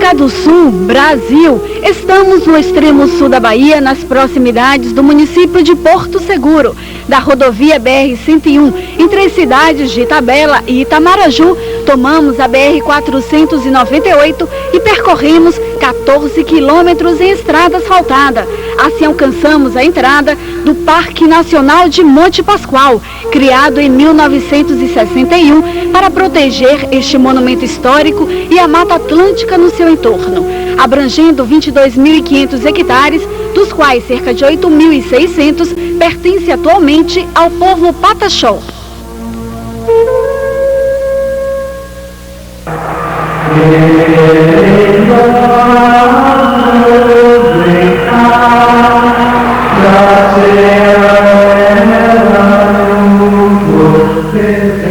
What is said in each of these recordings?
África do Sul, Brasil. Estamos no extremo sul da Bahia, nas proximidades do município de Porto Seguro, da rodovia BR-101, entre as cidades de Itabela e Itamaraju. Tomamos a BR-498 e percorremos 14 quilômetros em estrada asfaltada. Assim alcançamos a entrada do Parque Nacional de Monte Pascoal, criado em 1961 para proteger este monumento histórico e a Mata Atlântica no seu entorno, abrangendo 22.500 hectares, dos quais cerca de 8.600 pertence atualmente ao povo Pataxó.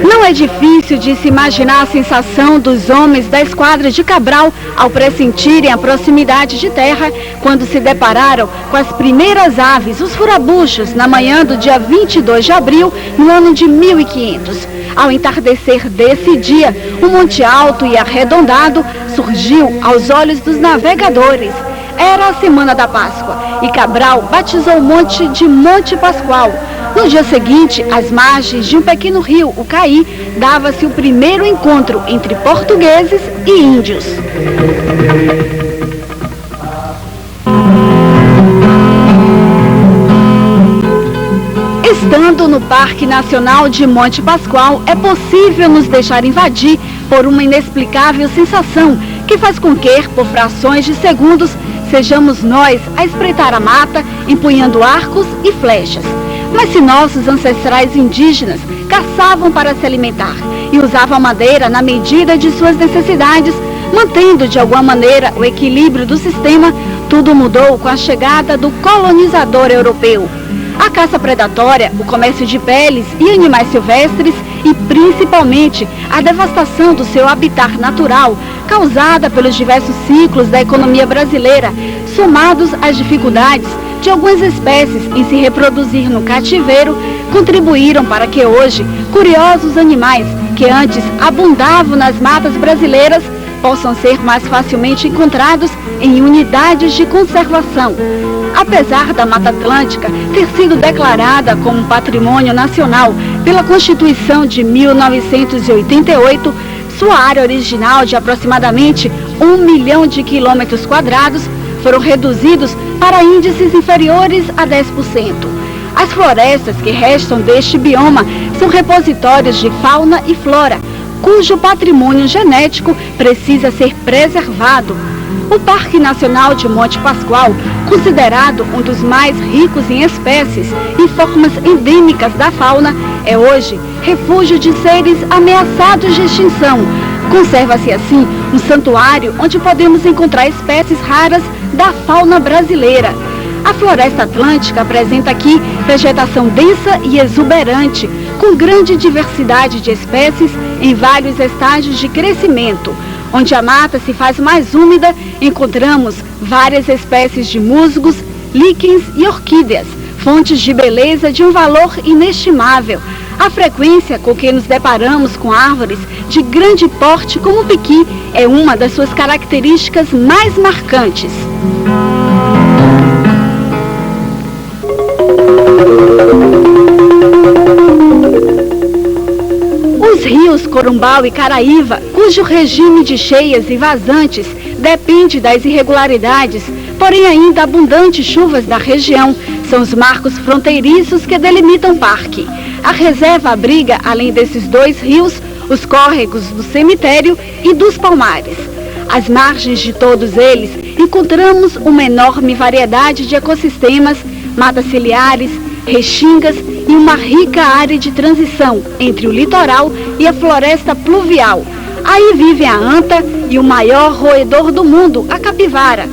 Não é difícil de se imaginar a sensação dos homens da esquadra de Cabral ao pressentirem a proximidade de terra quando se depararam com as primeiras aves, os furabuchos, na manhã do dia 22 de abril, no ano de 1500. Ao entardecer desse dia, um monte alto e arredondado surgiu aos olhos dos navegadores. Era a semana da Páscoa e Cabral batizou o monte de Monte Pascoal. No dia seguinte, às margens de um pequeno rio, o Caí, dava-se o primeiro encontro entre portugueses e índios. Estando no Parque Nacional de Monte Pascoal, é possível nos deixar invadir por uma inexplicável sensação que faz com que, por frações de segundos, sejamos nós a espreitar a mata, empunhando arcos e flechas. Mas se nossos ancestrais indígenas caçavam para se alimentar e usavam a madeira na medida de suas necessidades, mantendo de alguma maneira o equilíbrio do sistema, tudo mudou com a chegada do colonizador europeu. A caça predatória, o comércio de peles e animais silvestres e principalmente a devastação do seu habitat natural, causada pelos diversos ciclos da economia brasileira, somados às dificuldades de algumas espécies em se reproduzir no cativeiro, contribuíram para que hoje curiosos animais que antes abundavam nas matas brasileiras possam ser mais facilmente encontrados em unidades de conservação. Apesar da Mata Atlântica ter sido declarada como patrimônio nacional pela Constituição de 1988, sua área original de aproximadamente 1 milhão de quilômetros quadrados foram reduzidos para índices inferiores a 10%. As florestas que restam deste bioma são repositórios de fauna e flora, cujo patrimônio genético precisa ser preservado. O Parque Nacional de Monte Pascoal, considerado um dos mais ricos em espécies e formas endêmicas da fauna, é hoje refúgio de seres ameaçados de extinção. Conserva-se assim um santuário onde podemos encontrar espécies raras da fauna brasileira. A Floresta Atlântica apresenta aqui vegetação densa e exuberante, com grande diversidade de espécies em vários estágios de crescimento. Onde a mata se faz mais úmida, encontramos várias espécies de musgos, líquens e orquídeas, fontes de beleza de um valor inestimável. A frequência com que nos deparamos com árvores de grande porte como o piqui é uma das suas características mais marcantes. Os rios Corumbau e Caraíva, cujo regime de cheias e vazantes depende das irregularidades, porém ainda abundantes chuvas da região, são os marcos fronteiriços que delimitam o parque. A reserva abriga, além desses dois rios, os córregos do cemitério e dos palmares. Às margens de todos eles, encontramos uma enorme variedade de ecossistemas, matas ciliares, restingas e uma rica área de transição entre o litoral e a floresta pluvial. Aí vivem a anta e o maior roedor do mundo, a capivara.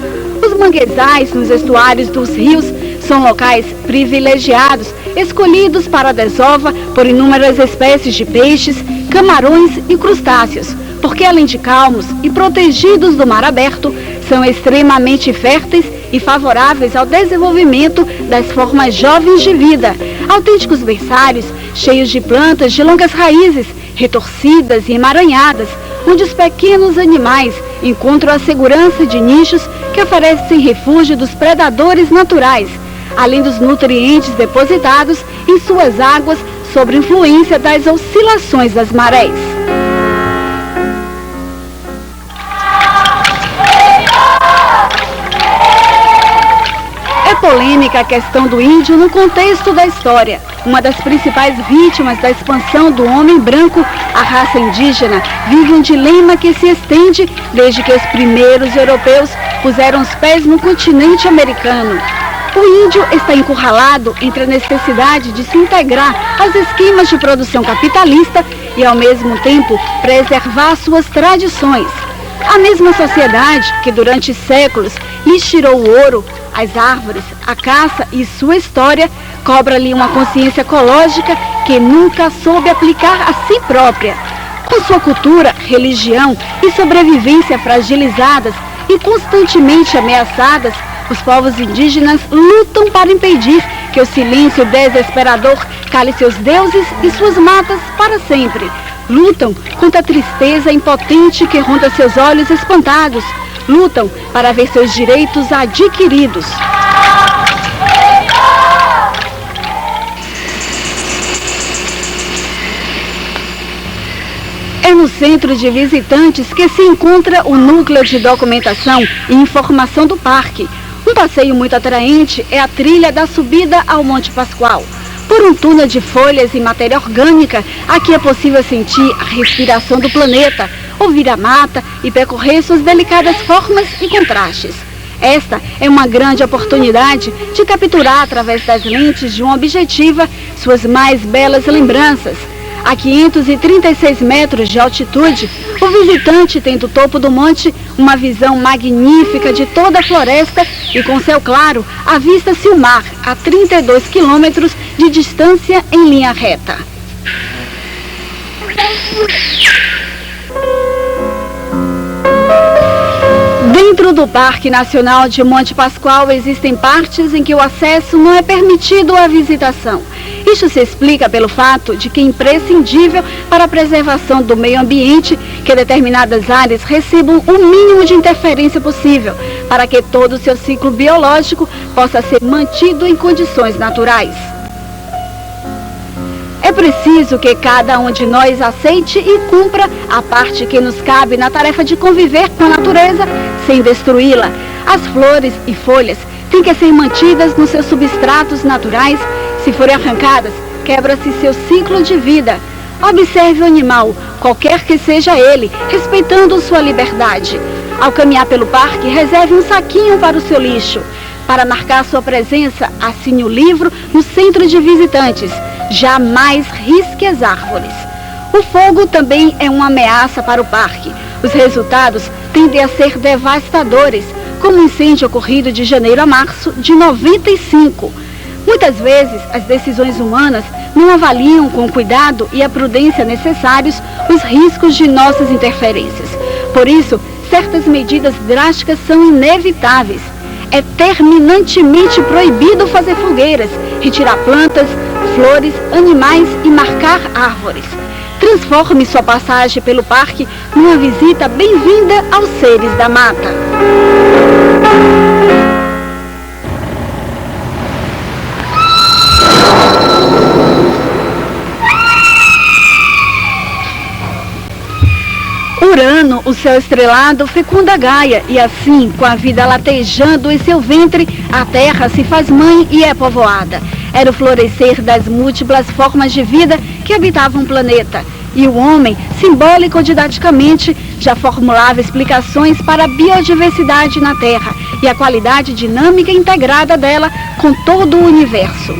Os manguezais nos estuários dos rios são locais privilegiados, escolhidos para a desova por inúmeras espécies de peixes, camarões e crustáceos, porque além de calmos e protegidos do mar aberto, são extremamente férteis e favoráveis ao desenvolvimento das formas jovens de vida, autênticos berçários cheios de plantas de longas raízes, retorcidas e emaranhadas, onde os pequenos animais encontram a segurança de nichos que oferecem refúgio dos predadores naturais, além dos nutrientes depositados em suas águas sob influência das oscilações das marés. É polêmica a questão do índio no contexto da história. Uma das principais vítimas da expansão do homem branco, a raça indígena, vive um dilema que se estende desde que os primeiros europeus puseram os pés no continente americano. O índio está encurralado entre a necessidade de se integrar aos esquemas de produção capitalista e, ao mesmo tempo, preservar suas tradições. A mesma sociedade que, durante séculos, lhes tirou o ouro, as árvores, a caça e sua história, cobra-lhe uma consciência ecológica que nunca soube aplicar a si própria. Com sua cultura, religião e sobrevivência fragilizadas e constantemente ameaçadas, os povos indígenas lutam para impedir que o silêncio desesperador cale seus deuses e suas matas para sempre. Lutam contra a tristeza impotente que ronda seus olhos espantados. Lutam para ver seus direitos adquiridos. É no centro de visitantes que se encontra o núcleo de documentação e informação do parque. Um passeio muito atraente é a trilha da subida ao Monte Pascoal. Por um túnel de folhas e matéria orgânica, aqui é possível sentir a respiração do planeta, ouvir a mata e percorrer suas delicadas formas e contrastes. Esta é uma grande oportunidade de capturar através das lentes de uma objetiva suas mais belas lembranças. A 536 metros de altitude, o visitante tem do topo do monte uma visão magnífica de toda a floresta e, com céu claro, avista-se o mar a 32 quilômetros de distância em linha reta. Dentro do Parque Nacional de Monte Pascoal existem partes em que o acesso não é permitido à visitação. Isso se explica pelo fato de que é imprescindível para a preservação do meio ambiente que determinadas áreas recebam o mínimo de interferência possível, para que todo o seu ciclo biológico possa ser mantido em condições naturais. É preciso que cada um de nós aceite e cumpra a parte que nos cabe na tarefa de conviver com a natureza sem destruí-la. As flores e folhas têm que ser mantidas nos seus substratos naturais. Se forem arrancadas, quebra-se seu ciclo de vida. Observe o animal, qualquer que seja ele, respeitando sua liberdade. Ao caminhar pelo parque, reserve um saquinho para o seu lixo. Para marcar sua presença, assine o livro no centro de visitantes. Jamais risque as árvores. O fogo também é uma ameaça para o parque. Os resultados tendem a ser devastadores, como o incêndio ocorrido de janeiro a março de 95. Muitas vezes, as decisões humanas não avaliam com cuidado e a prudência necessários os riscos de nossas interferências. Por isso, certas medidas drásticas são inevitáveis. É terminantemente proibido fazer fogueiras, retirar plantas, flores, animais e marcar árvores. Transforme sua passagem pelo parque numa visita bem-vinda aos seres da mata. Urano, o céu estrelado, fecunda Gaia, e assim, com a vida latejando em seu ventre, a Terra se faz mãe e é povoada. Era o florescer das múltiplas formas de vida que habitavam o planeta. E o homem, simbólico ou didaticamente, já formulava explicações para a biodiversidade na Terra e a qualidade dinâmica integrada dela com todo o universo.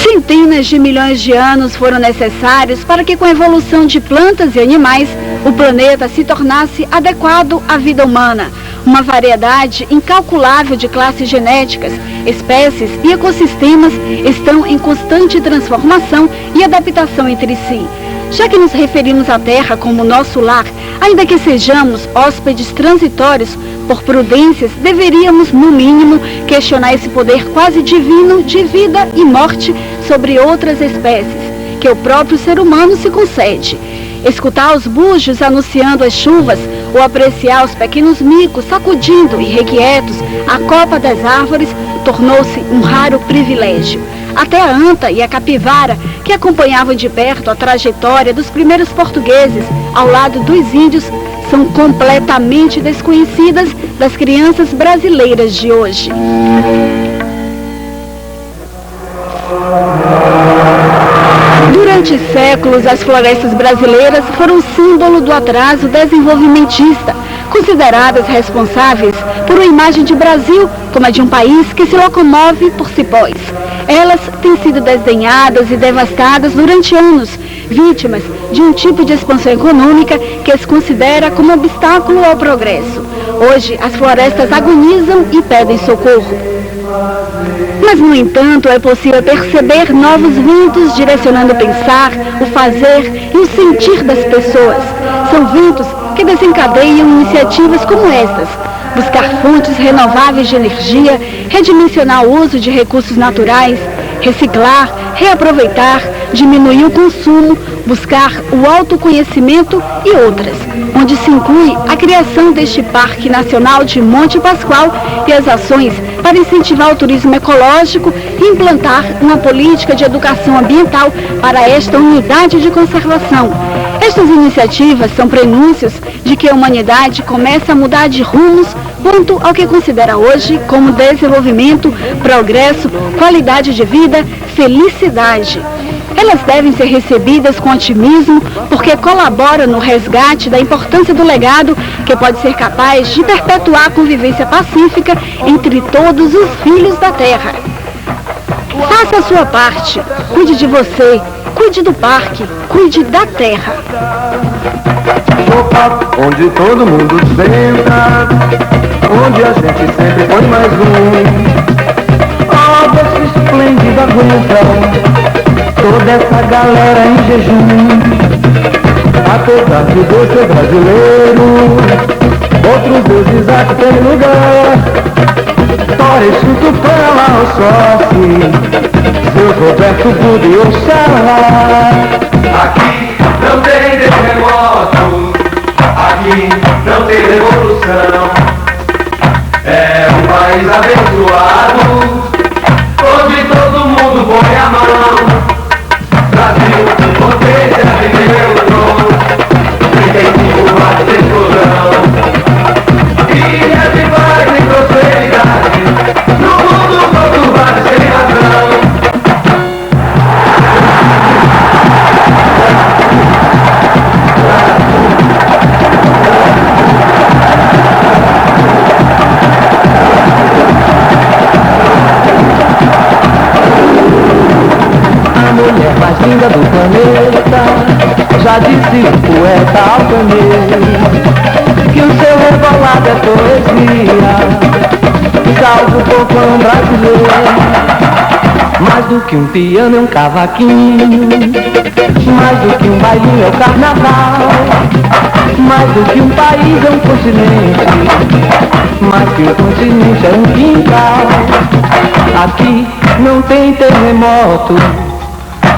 Centenas de milhões de anos foram necessários para que, com a evolução de plantas e animais, o planeta se tornasse adequado à vida humana. Uma variedade incalculável de classes genéticas, espécies e ecossistemas estão em constante transformação e adaptação entre si. Já que nos referimos à Terra como nosso lar, ainda que sejamos hóspedes transitórios, por prudências, deveríamos, no mínimo, questionar esse poder quase divino de vida e morte sobre outras espécies, que o próprio ser humano se concede. Escutar os búzios anunciando as chuvas ou apreciar os pequenos micos sacudindo irrequietos a copa das árvores tornou-se um raro privilégio. Até a anta e a capivara, que acompanhavam de perto a trajetória dos primeiros portugueses ao lado dos índios, são completamente desconhecidas das crianças brasileiras de hoje. Durante séculos, as florestas brasileiras foram símbolo do atraso desenvolvimentista, consideradas responsáveis por uma imagem de Brasil como a de um país que se locomove por cipós. Elas têm sido desdenhadas e devastadas durante anos, vítimas de um tipo de expansão econômica que as considera como obstáculo ao progresso. Hoje, as florestas agonizam e pedem socorro. Mas, no entanto, é possível perceber novos ventos direcionando o pensar, o fazer e o sentir das pessoas. São ventos que desencadeiam iniciativas como estas: buscar fontes renováveis de energia, redimensionar o uso de recursos naturais, reciclar, reaproveitar, diminuir o consumo, buscar o autoconhecimento e outras, onde se inclui a criação deste Parque Nacional de Monte Pascoal e as ações para incentivar o turismo ecológico e implantar uma política de educação ambiental para esta unidade de conservação. Estas iniciativas são prenúncios de que a humanidade começa a mudar de rumos quanto ao que considera hoje como desenvolvimento, progresso, qualidade de vida, felicidade. Elas devem ser recebidas com otimismo porque colaboram no resgate da importância do legado que pode ser capaz de perpetuar a convivência pacífica entre todos os filhos da Terra. Faça a sua parte, cuide de você, cuide do parque, cuide da Terra. Onde todo mundo senta, onde a gente sempre põe mais oh, doce esplêndida aguenta toda essa galera em jejum. Apesar de Deus ser brasileiro, outros deuses aqui tem lugar. Torres, Tupã, o Sócio, seu Roberto, Buda e Oxalá. Aqui não tem terremoto, aqui não tem revolução. É um país abençoado, onde todo mundo põe a mão. Brasil, potência de neutron, 35 watts de explosão. Ilha de paz e prosperidade, no mundo conturbado sem razão. A mulher mais linda do planeta, já disse o poeta altaneiro, que o seu rebolado é poesia, salva o povão brasileiro. Mais do que um piano é um cavaquinho, mais do que um bailinho é o carnaval, mais do que um país é um continente, mais que um continente é um quintal. Aqui não tem terremoto,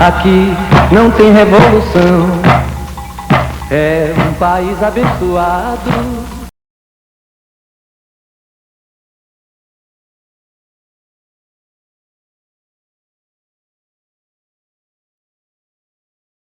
aqui não tem revolução. É um país abençoado.